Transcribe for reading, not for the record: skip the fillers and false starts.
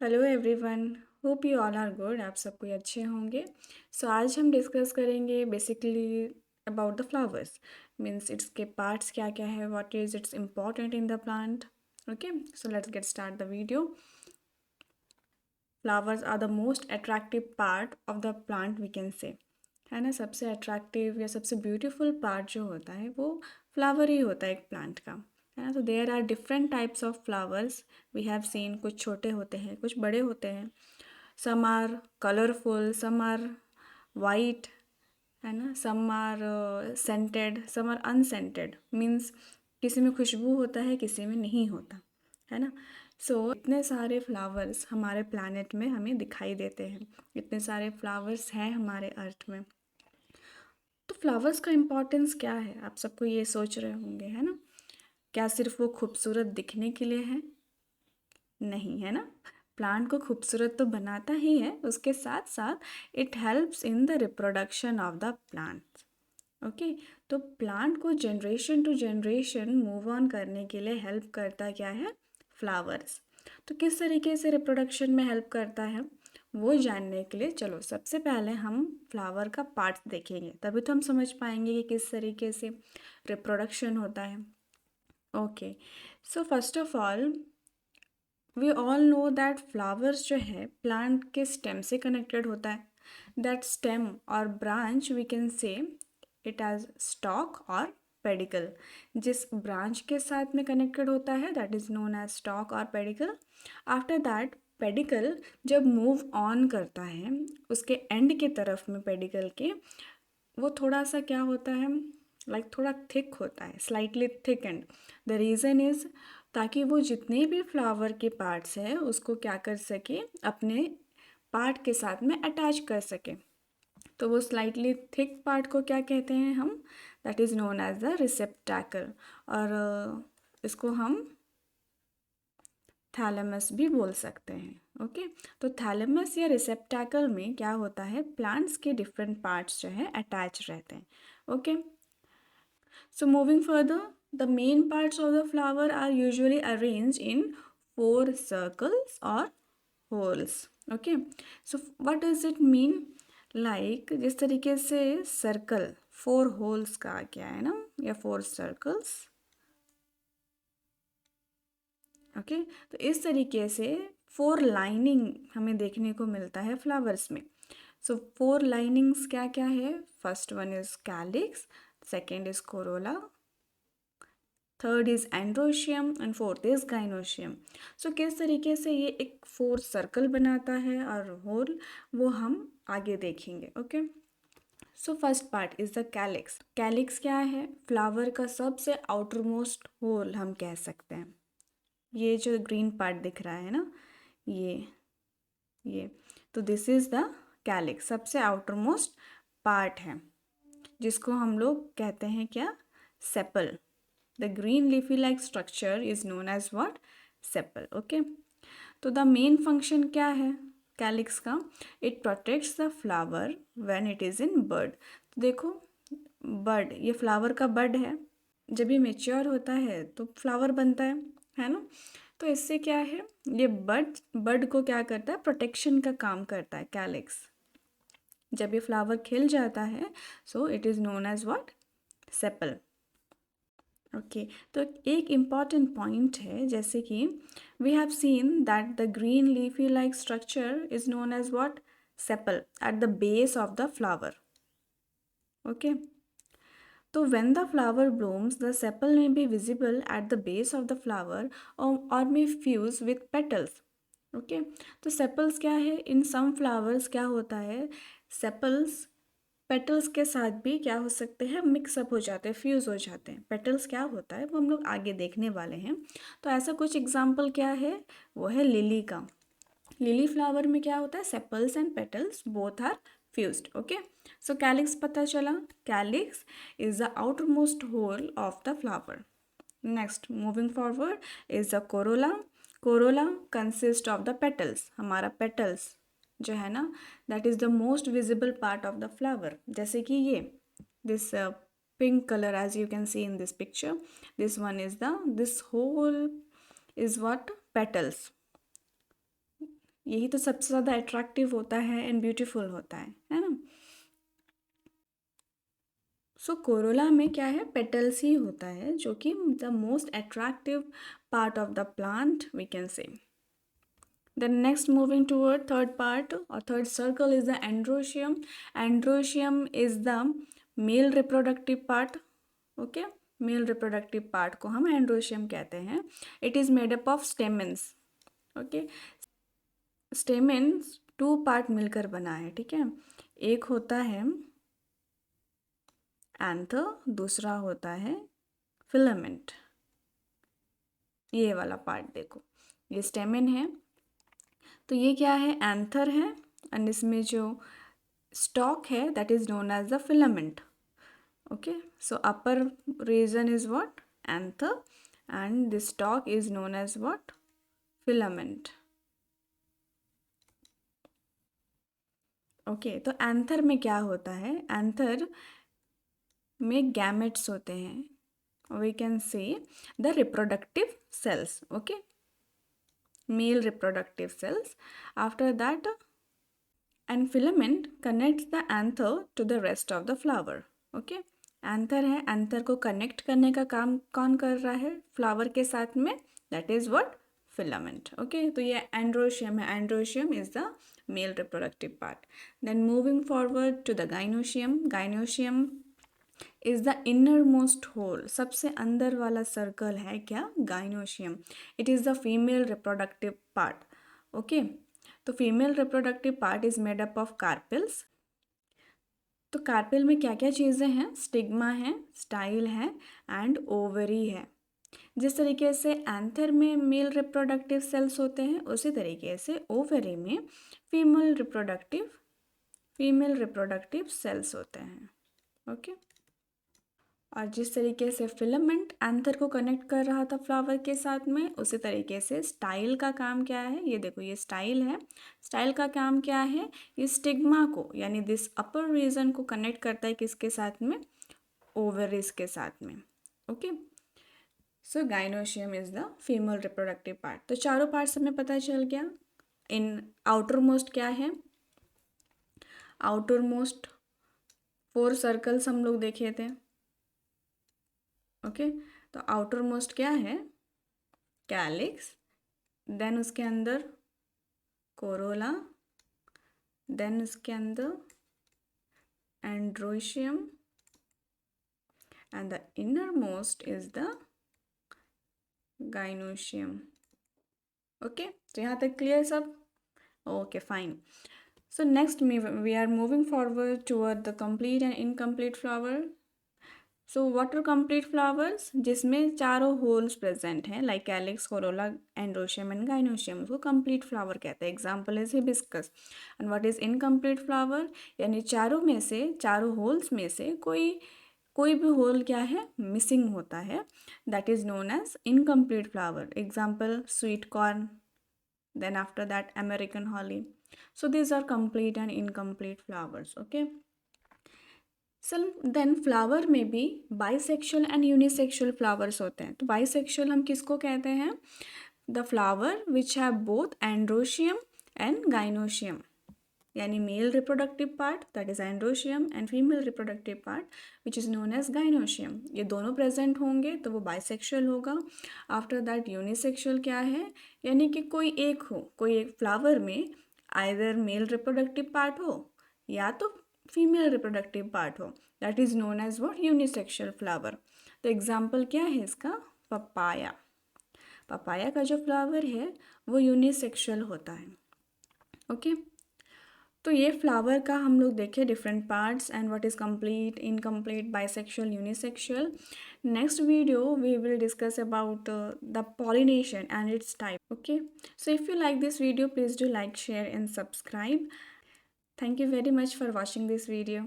Hello everyone. Hope you all are good. आप सब कोई अच्छे होंगे। सो आज हम डिस्कस करेंगे basically about the flowers. Means its के पार्ट्स क्या क्या है, what is its important in the plant. Okay, so let's get start the video. Flowers are the most attractive part of the plant we can say. है ना, सबसे attractive या सबसे beautiful part जो होता है वो फ्लावर ही होता है एक प्लांट का। है ना, तो there are different types of flowers. We have seen, कुछ छोटे होते हैं, कुछ बड़े होते हैं। Some are colourful, some are white, है ना, some are scented, some are unscented. Means किसी में खुशबू होता है, किसी में नहीं होता। है ना। इतने सारे फ्लावर्स हमारे प्लानट में हमें दिखाई देते हैं। इतने सारे फ्लावर्स हैं हमारे अर्थ में। तो फ्लावर्स का इम्पोर्टेंस क्या है, आप सबको ये सोच रहे होंगे, है ना। क्या सिर्फ वो खूबसूरत दिखने के लिए है? नहीं, है ना। प्लांट को खूबसूरत तो बनाता ही है, उसके साथ साथ it helps in the reproduction of the plant. Okay, तो प्लांट को generation to generation move on करने के लिए हेल्प करता क्या है? फ्लावर्स। तो किस तरीके से रिप्रोडक्शन में हेल्प करता है वो जानने के लिए चलो सबसे पहले हम फ्लावर का पार्ट देखेंगे, तभी तो हम समझ पाएंगे कि किस तरीके से रिप्रोडक्शन होता है। Okay, so first of all we all know that flowers जो है प्लांट के स्टेम से कनेक्टेड होता है। दैट स्टेम और branch we can say it as stalk और पेडिकल। जिस ब्रांच के साथ में कनेक्टेड होता है that is known as stalk और पेडिकल। आफ्टर दैट पेडिकल जब मूव ऑन करता है उसके एंड के तरफ में पेडिकल के, वो थोड़ा सा क्या होता है, थोड़ा थिक होता है, slightly thick and. The reason is ताकि वो जितने भी फ्लावर के पार्ट्स हैं उसको क्या कर सके, अपने पार्ट के साथ में अटैच कर सके। तो वो स्लाइटली थिक पार्ट को क्या कहते हैं हम? That is known as the receptacle. और इसको हम थैलेमस भी बोल सकते हैं। ओके, तो थैलेमस या रिसेप्टैकल में क्या होता है, प्लांट्स के डिफरेंट पार्ट्स जो है अटैच रहते हैं। Okay, so moving further, the main parts of the flower are usually arranged in four circles or holes. Okay, so what does it mean? Like जिस तरीके से सर्कल फोर होल्स का क्या है ना, या फोर सर्कल्स। ओके, तो इस तरीके से फोर लाइनिंग हमें देखने को मिलता है फ्लावर्स में। सो फोर लाइनिंग्स क्या क्या है? First one is calyx, second is corolla, third is androecium and fourth is gynoecium. So किस तरीके से ये एक फोर सर्कल बनाता है और होल, वो हम आगे देखेंगे। Okay, so first part is the calyx. Calyx क्या है? फ्लावर का सबसे आउटर मोस्ट होल हम कह सकते हैं। ये जो ग्रीन पार्ट दिख रहा है ना, ये तो दिस इज द कैलिक्स, सबसे आउटर मोस्ट पार्ट है, जिसको हम लोग कहते हैं क्या? Sepal. The green leafy like structure is known as what? Sepal. Okay. तो the main function क्या है कैलिक्स का? It protects the flower when it is in bud. तो देखो, बड, ये फ्लावर का बड है। जब ये मेच्योर होता है तो फ्लावर बनता है ना। तो इससे क्या है, ये बड बड को क्या करता है, प्रोटेक्शन का काम करता है कैलिक्स। जब ये फ्लावर खिल जाता है so it is known as what? Sepal. Okay, तो एक इम्पॉर्टेंट पॉइंट है, जैसे कि we have seen that the green leafy like structure is known as what? Sepal at the base of the flower. Okay, तो when the flower blooms the sepal may be visible at the base of the flower और may fuse with petals. Okay, तो sepals क्या है, इन some flowers क्या होता है, sepals petals के साथ भी क्या हो सकते हैं, मिक्सअप हो जाते हैं, फ्यूज़ हो जाते हैं। पेटल्स क्या होता है वो हम लोग आगे देखने वाले हैं। तो ऐसा कुछ एग्जाम्पल क्या है, वो है लिली का। लिली फ्लावर में क्या होता है, sepals and petals both are fused. Okay, so calyx पता चला, calyx is the outermost whorl of the flower. Next moving forward is the corolla. Corolla consist of the petals. हमारा petals जो है ना, that is the most visible part of the flower. जैसे कि ये this pink colour as you can see in this picture, this one is the, this whorl is what? Petals. यही तो सबसे ज़्यादा अट्रैक्टिव होता है एंड ब्यूटीफुल होता है ना। सो कोरोला में क्या है, पेटल्स ही होता है जो कि the most attractive part of the plant we can say. Then next moving toward third part or third circle is the androecium. Androecium is the male reproductive part. Okay, male reproductive part को हम androecium कहते हैं. It is made up of stamens. Okay, stamens two part मिलकर बना है, ठीक है। एक होता है एंथर, दूसरा होता है फिलामेंट। ये वाला पार्ट देखो, ये स्टेमेन है, तो ये क्या है, एंथर है, एंड इसमें जो स्टॉक है that is known as the filament. Okay, so upper region is what, anther, and the stalk is known as what, filament. Okay, तो एंथर में क्या होता है, एंथर में गैमेट्स होते हैं, we can say the reproductive cells. Okay, male reproductive cells. After that, and filament connects the anther to the rest of the flower. Okay, anther है, anther को कनेक्ट करने का काम कौन कर रहा है फ्लावर के साथ में, that is what, filament. Okay, तो ये एंड्रोशियम है, androecium is the male reproductive part. Then moving forward to the gynoecium. Gynoecium is the inner most whorl, सबसे अंदर वाला सर्कल है क्या, gynoecium. It is the female reproductive part. Okay, तो female reproductive part is made up of carpels. तो carpel में क्या क्या चीज़ें हैं, स्टिग्मा है, स्टाइल है, एंड ओवरी है। जिस तरीके से एंथर में मेल रिप्रोडक्टिव सेल्स होते हैं, उसी तरीके से ओवरी में फीमेल रिप्रोडक्टिव सेल्स होते हैं। ओके, और जिस तरीके से फिलामेंट एंथर को कनेक्ट कर रहा था फ्लावर के साथ में, उसी तरीके से स्टाइल का काम क्या है, ये देखो ये स्टाइल है, स्टाइल का काम क्या है, ये स्टिग्मा को यानी दिस अपर रीजन को कनेक्ट करता है किसके साथ में, ओवरीज के साथ में। Okay, so gynoecium is the female reproductive part. तो चारों पार्ट्स हमें पता चल गया। इन आउटर मोस्ट क्या है, आउटर मोस्ट 4 सर्कल्स हम लोग देखे थे। ओके, तो आउटर मोस्ट क्या है, कैलिक्स, देन उसके अंदर कोरोला, देन उसके अंदर androecium, and the inner most is the gynoecium. Okay, तो यहाँ तक क्लियर सब, okay fine. So next we are moving forward toward the complete and incomplete flower. So what are complete flowers, जिसमें चारों whorls present हैं, like calyx, corolla, androecium and gynoecium, उसको complete flower कहते हैं। Example is hibiscus. And what is incomplete flower, यानी चारों में से, चारों होल्स में से कोई भी होल क्या है, मिसिंग होता है, that is known as incomplete flower. Example sweet corn, then after that American holly. So these are complete and incomplete flowers. Okay, then flower में भी बाइसेक्सुअल एंड यूनिसेक्सुअल फ्लावर्स होते हैं। तो बाइसेक्सुअल हम किसको कहते हैं, the flower which have both androecium and gynoecium, यानी male reproductive part that is androecium and female reproductive part which is known as gynoecium. ये दोनों प्रेजेंट होंगे तो वो बाइसेक्सुअल होगा। आफ्टर दैट यूनिसेक्सुअल क्या है, यानी कि कोई एक फ्लावर में आइदर मेल रिप्रोडक्टिव पार्ट हो या तो फीमेल रिप्रोडक्टिव पार्ट हो, that is known as what, unisexual flower. तो एग्जाम्पल क्या है इसका, पपाया। पपाया का जो फ्लावर है वो यूनिसेक्सुअल होता है। ओके, तो ये फ्लावर का हम लोग देखे different parts and what is complete, incomplete, bisexual, unisexual. Next video we will discuss about the pollination and its type. Okay, so if you like this video, please do like, share and subscribe. Thank you very much for watching this video.